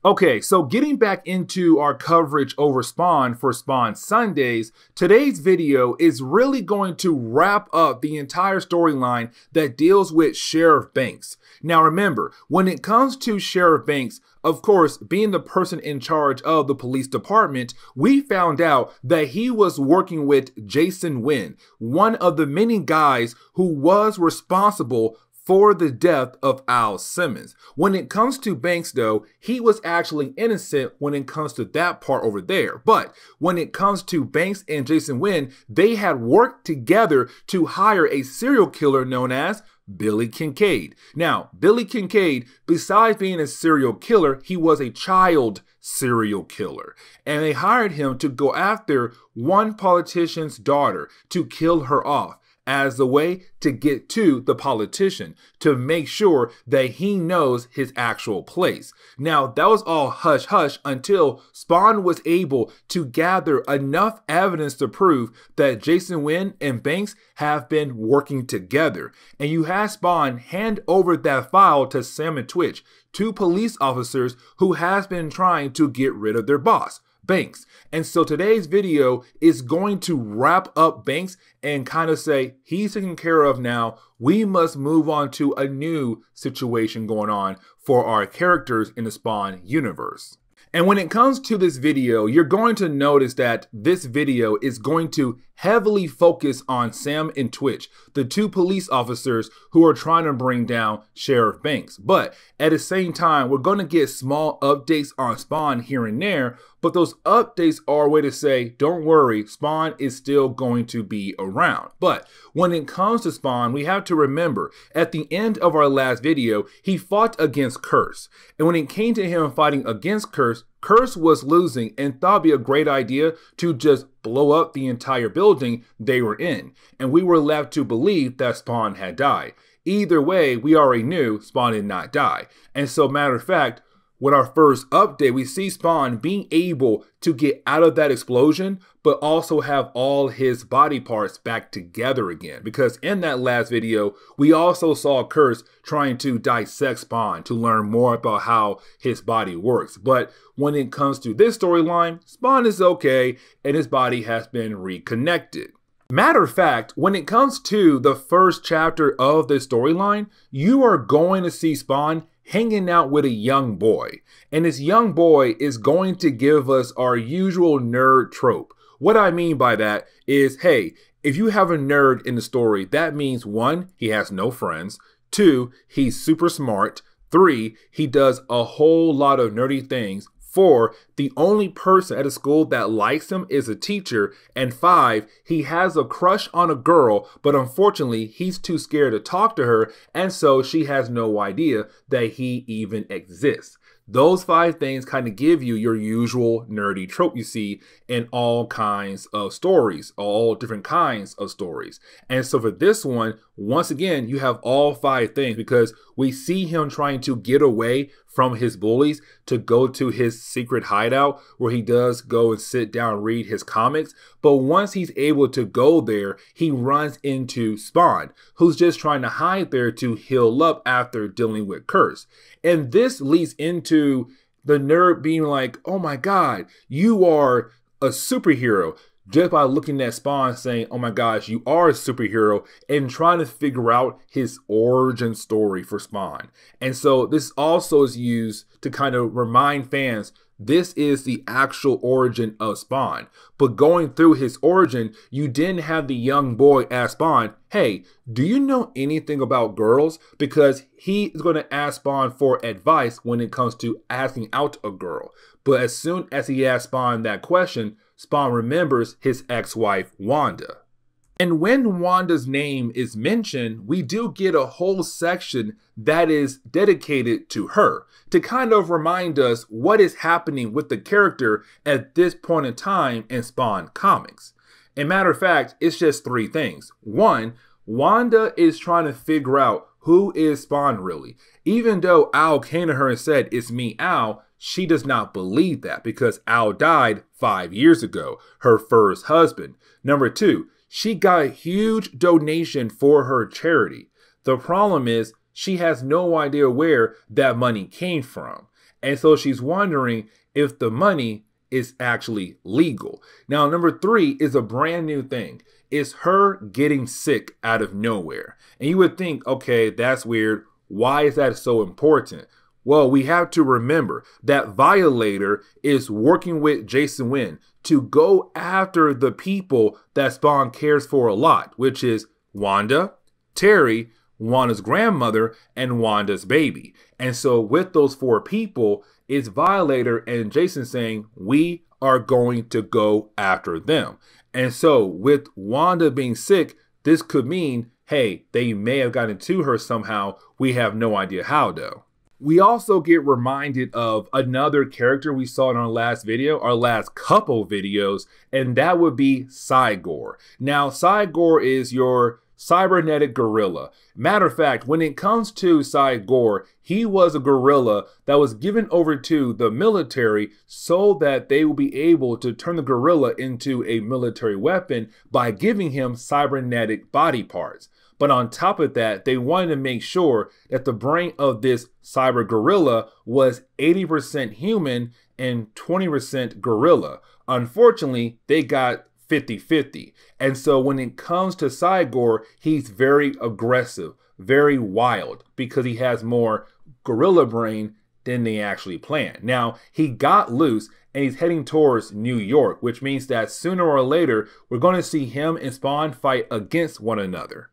Okay, so getting back into our coverage over Spawn for Spawn Sundays, today's video is really going to wrap up the entire storyline that deals with Sheriff Banks. Now remember, when it comes to Sheriff Banks, of course, being the person in charge of the police department, we found out that he was working with Jason Wynn, one of the many guys who was responsible for the death of Al Simmons. When it comes to Banks, though, he was actually innocent when it comes to that part over there. But when it comes to Banks and Jason Wynn, they had worked together to hire a serial killer known as Billy Kincaid. Now, Billy Kincaid, besides being a serial killer, he was a child serial killer. And they hired him to go after one politician's daughter to kill her off, as a way to get to the politician, to make sure that he knows his actual place. Now, that was all hush-hush until Spawn was able to gather enough evidence to prove that Jason Wynn and Banks have been working together. And you had Spawn hand over that file to Sam and Twitch, two police officers who has been trying to get rid of their boss, Banks. And so today's video is going to wrap up Banks and kind of say he's taken care of now. We must move on to a new situation going on for our characters in the Spawn universe. And when it comes to this video, you're going to notice that this video is going to heavily focus on Sam and Twitch, the two police officers who are trying to bring down Sheriff Banks. But at the same time, we're going to get small updates on Spawn here and there, but those updates are a way to say, don't worry, Spawn is still going to be around. But when it comes to Spawn, we have to remember, at the end of our last video, he fought against Curse. And when it came to him fighting against Curse, Curse was losing and thought it'd be a great idea to just blow up the entire building they were in. And we were left to believe that Spawn had died. Either way, we already knew Spawn did not die. And so, matter of fact, with our first update, we see Spawn being able to get out of that explosion, but also have all his body parts back together again. Because in that last video, we also saw Curse trying to dissect Spawn to learn more about how his body works. But when it comes to this storyline, Spawn is okay, and his body has been reconnected. Matter of fact, when it comes to the first chapter of this storyline, you are going to see Spawn hanging out with a young boy. And this young boy is going to give us our usual nerd trope. What I mean by that is, hey, if you have a nerd in the story, that means 1, he has no friends, 2, he's super smart, 3, he does a whole lot of nerdy things, 4, the only person at a school that likes him is a teacher, and 5, he has a crush on a girl, but unfortunately he's too scared to talk to her, and so she has no idea that he even exists. Those 5 things kind of give you your usual nerdy trope you see in all kinds of stories, all different kinds of stories. And so for this one, once again, you have all 5 things because we see him trying to get away from his bullies to go to his secret hideout where he does go and sit down and read his comics. But once he's able to go there, he runs into Spawn, who's just trying to hide there to heal up after dealing with Curse. And this leads into the nerd being like, oh my God, you are a superhero. Just by looking at Spawn saying, oh my gosh, you are a superhero, and trying to figure out his origin story for Spawn. And so this also is used to kind of remind fans this is the actual origin of Spawn. But going through his origin, you didn't have the young boy ask Spawn, hey, do you know anything about girls? Because he is going to ask Spawn for advice when it comes to asking out a girl. But as soon as he asks Spawn that question, Spawn remembers his ex-wife, Wanda. And when Wanda's name is mentioned, we do get a whole section that is dedicated to her to kind of remind us what is happening with the character at this point in time in Spawn comics. And matter of fact, it's just 3 things. 1, Wanda is trying to figure out who is Spawn really. Even though Al came to her and said, it's me, Al, she does not believe that because Al died 5 years ago, her first husband. Number 2, she got a huge donation for her charity. The problem is she has no idea where that money came from. And so she's wondering if the money is actually legal. Now, number 3 is a brand new thing. It's her getting sick out of nowhere. And you would think, okay, that's weird. Why is that so important? Well, we have to remember that Violator is working with Jason Wynn to go after the people that Spawn cares for a lot, which is Wanda, Terry, Wanda's grandmother, and Wanda's baby. And so with those 4 people, it's Violator and Jason saying, we are going to go after them. And so with Wanda being sick, this could mean, hey, they may have gotten to her somehow. We have no idea how though. We also get reminded of another character we saw in our last video, our last couple videos, and that would be Cygor. Now, Cygor is your cybernetic gorilla. Matter of fact, when it comes to Cygor, he was a gorilla that was given over to the military so that they will be able to turn the gorilla into a military weapon by giving him cybernetic body parts. But on top of that, they wanted to make sure that the brain of this cyber gorilla was 80% human and 20% gorilla. Unfortunately, they got 50-50. And so when it comes to Cygor, he's very aggressive, very wild, because he has more gorilla brain than they actually planned. Now, he got loose and he's heading towards New York, which means that sooner or later, we're going to see him and Spawn fight against one another.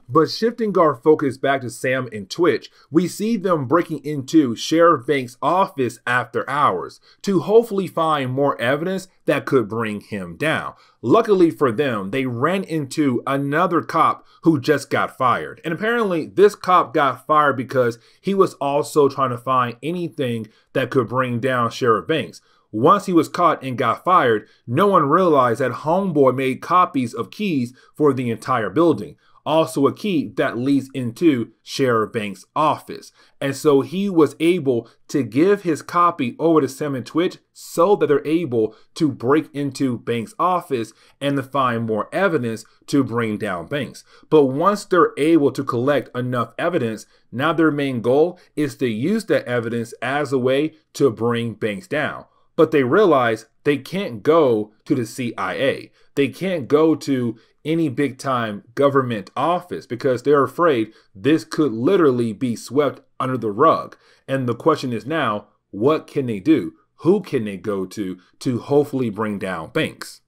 But shifting our focus back to Sam and Twitch, we see them breaking into Sheriff Banks' office after hours to hopefully find more evidence that could bring him down. Luckily for them, they ran into another cop who just got fired. And apparently this cop got fired because he was also trying to find anything that could bring down Sheriff Banks. Once he was caught and got fired, no one realized that Homeboy made copies of keys for the entire building. Also a key that leads into Sheriff Banks' office. And so he was able to give his copy over to Sam and Twitch so that they're able to break into Banks' office and to find more evidence to bring down Banks. But once they're able to collect enough evidence, now their main goal is to use that evidence as a way to bring Banks down. But they realize they can't go to the CIA. They can't go to any big time government office because they're afraid this could literally be swept under the rug. And the question is now, what can they do? Who can they go to hopefully bring down Banks?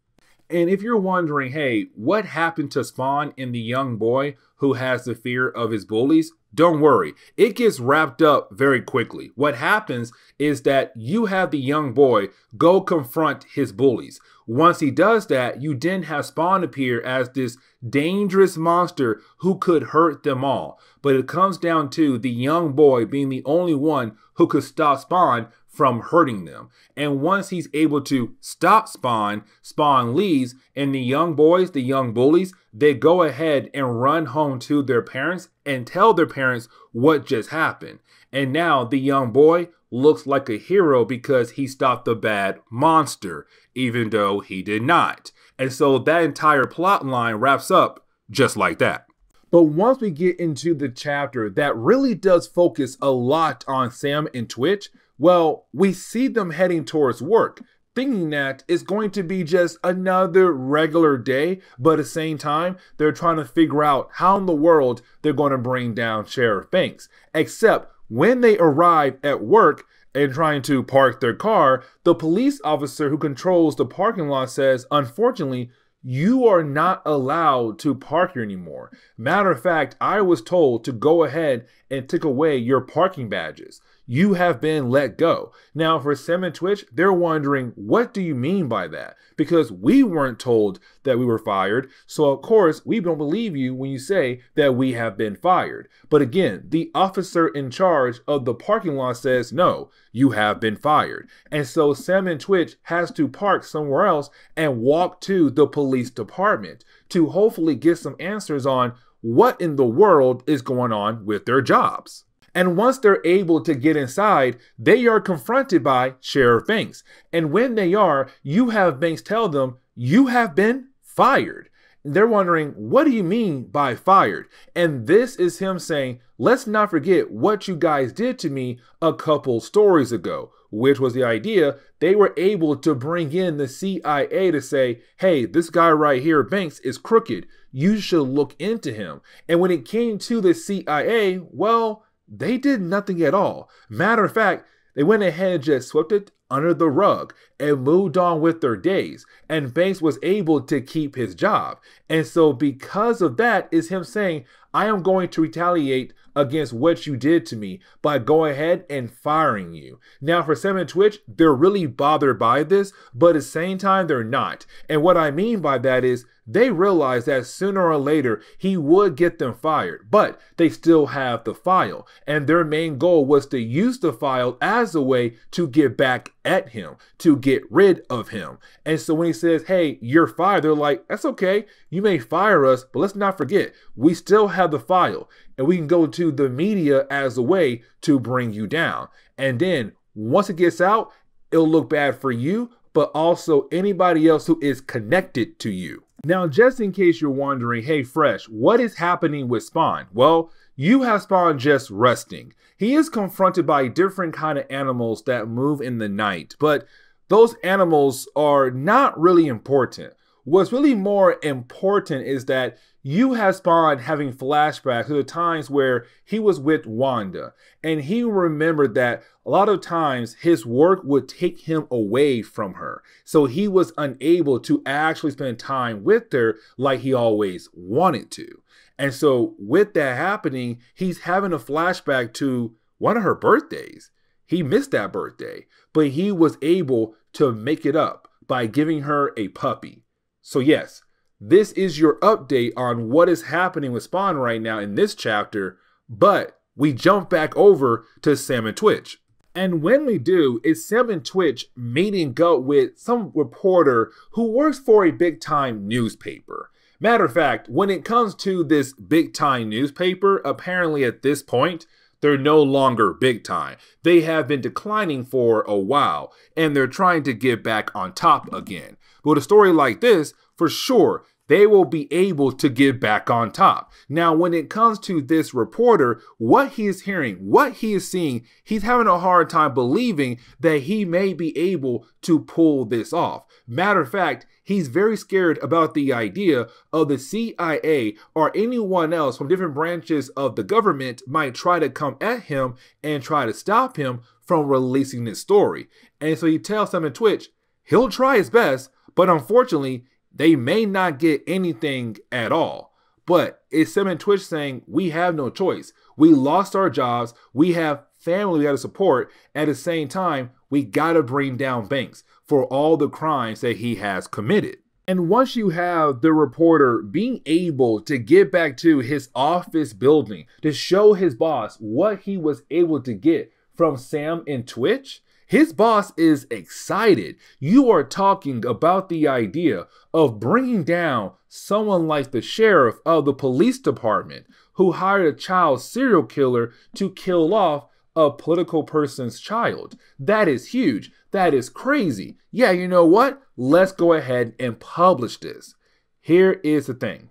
And if you're wondering, hey, what happened to Spawn and the young boy who has the fear of his bullies? Don't worry, it gets wrapped up very quickly. What happens is that you have the young boy go confront his bullies. Once he does that, you then have Spawn appear as this dangerous monster who could hurt them all. But it comes down to the young boy being the only one who could stop Spawn from hurting them. And once he's able to stop Spawn, Spawn leaves, and the young boys, the young bullies, they go ahead and run home to their parents and tell their parents what just happened. And now the young boy looks like a hero because he stopped the bad monster, even though he did not. And so that entire plot line wraps up just like that. But once we get into the chapter that really does focus a lot on Sam and Twitch, well, we see them heading towards work, thinking that it's going to be just another regular day, but at the same time, they're trying to figure out how in the world they're going to bring down Sheriff Banks. Except when they arrive at work and trying to park their car, the police officer who controls the parking lot says, unfortunately, you are not allowed to park here anymore. Matter of fact, I was told to go ahead and take away your parking badges. You have been let go. Now for Sam and Twitch, they're wondering, what do you mean by that? Because we weren't told that we were fired. So of course, we don't believe you when you say that we have been fired. But again, the officer in charge of the parking lot says, no, you have been fired. And so Sam and Twitch has to park somewhere else and walk to the police department to hopefully get some answers on what in the world is going on with their jobs. And once they're able to get inside, they are confronted by Sheriff Banks. And when they are, you have Banks tell them, you have been fired. They're wondering, what do you mean by fired? And this is him saying, let's not forget what you guys did to me a couple stories ago, which was the idea. They were able to bring in the CIA to say, hey, this guy right here, Banks, is crooked. You should look into him. And when it came to the CIA, well, they did nothing at all. Matter of fact, they went ahead and just swept it under the rug and moved on with their days. And Banks was able to keep his job. And so because of that is him saying, I am going to retaliate against what you did to me by going ahead and firing you. Now for Sam and Twitch, they're really bothered by this, but at the same time, they're not. And what I mean by that is they realize that sooner or later he would get them fired, but they still have the file. And their main goal was to use the file as a way to get back at him, to get rid of him. And so when he says, hey, you're fired, they're like, that's okay. You may fire us, but let's not forget, we still have the file and we can go to the media as a way to bring you down. And then once it gets out, it'll look bad for you, but also anybody else who is connected to you. Now, just in case you're wondering, hey, Fresh, what is happening with Spawn? Well, you have Spawn just resting. He is confronted by different kind of animals that move in the night, but those animals are not really important. What's really more important is that you have Spawn having flashbacks to the times where he was with Wanda, and he remembered that a lot of times his work would take him away from her. So he was unable to actually spend time with her like he always wanted to. And so with that happening, he's having a flashback to one of her birthdays. He missed that birthday, but he was able to make it up by giving her a puppy. So yes, this is your update on what is happening with Spawn right now in this chapter, but we jump back over to Sam and Twitch. And when we do, it's Sam and Twitch meeting up with some reporter who works for a big time newspaper. Matter of fact, when it comes to this big time newspaper, apparently at this point, they're no longer big time. They have been declining for a while, and they're trying to get back on top again. But with a story like this, for sure, they will be able to get back on top. Now, when it comes to this reporter, what he is hearing, what he is seeing, he's having a hard time believing that he may be able to pull this off. Matter of fact, he's very scared about the idea of the CIA or anyone else from different branches of the government might try to come at him and try to stop him from releasing this story. And so he tells Sam and Twitch, he'll try his best, but unfortunately, they may not get anything at all. But it's Sam and Twitch saying, we have no choice. We lost our jobs. We have family we got to support. At the same time, we got to bring down Banks for all the crimes that he has committed. And once you have the reporter being able to get back to his office building to show his boss what he was able to get from Sam and Twitch, his boss is excited. You are talking about the idea of bringing down someone like the sheriff of the police department who hired a child serial killer to kill off a political person's child. That is huge. That is crazy. Yeah, you know what? Let's go ahead and publish this. Here is the thing.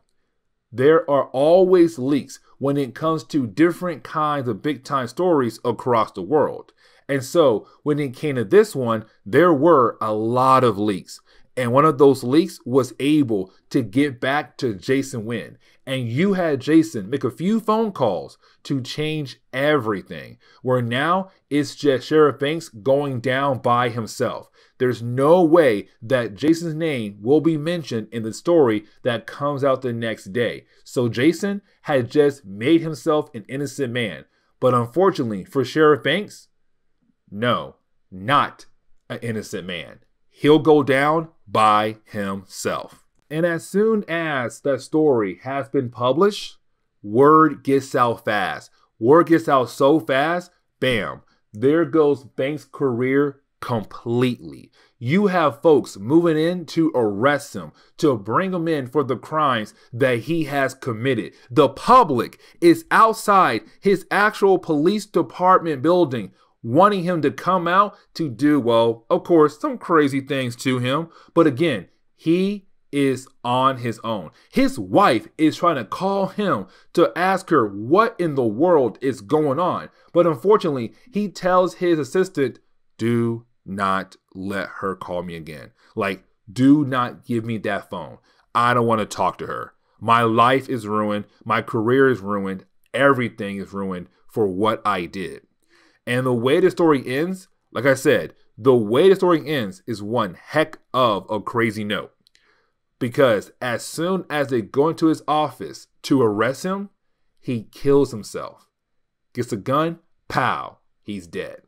There are always leaks when it comes to different kinds of big time stories across the world. And so when it came to this one, there were a lot of leaks. And one of those leaks was able to get back to Jason Wynn. And you had Jason make a few phone calls to change everything, where now it's just Sheriff Banks going down by himself. There's no way that Jason's name will be mentioned in the story that comes out the next day. So Jason had just made himself an innocent man. But unfortunately for Sheriff Banks, no, not an innocent man. He'll go down by himself. And as soon as that story has been published, word gets out fast. Word gets out so fast, bam, there goes Banks' career completely. You have folks moving in to arrest him, to bring him in for the crimes that he has committed. The public is outside his actual police department building, wanting him to come out to do, well, of course, some crazy things to him. But again, he is on his own. His wife is trying to call him to ask her what in the world is going on. But unfortunately, he tells his assistant, do not let her call me again. Like, do not give me that phone. I don't want to talk to her. My life is ruined. My career is ruined. Everything is ruined for what I did. And the way the story ends, like I said, the way the story ends is one heck of a crazy note. Because as soon as they go into his office to arrest him, he kills himself. Gets a gun, pow, he's dead.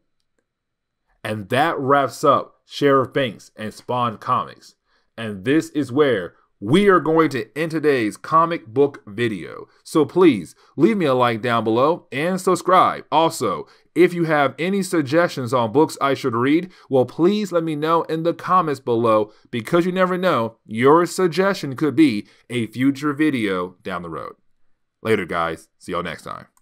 And that wraps up Sheriff Banks and Spawn Comics. And this is where we are going to end today's comic book video. So please leave me a like down below and subscribe. Also, if you have any suggestions on books I should read, well, please let me know in the comments below, because you never know, your suggestion could be a future video down the road. Later, guys. See y'all next time.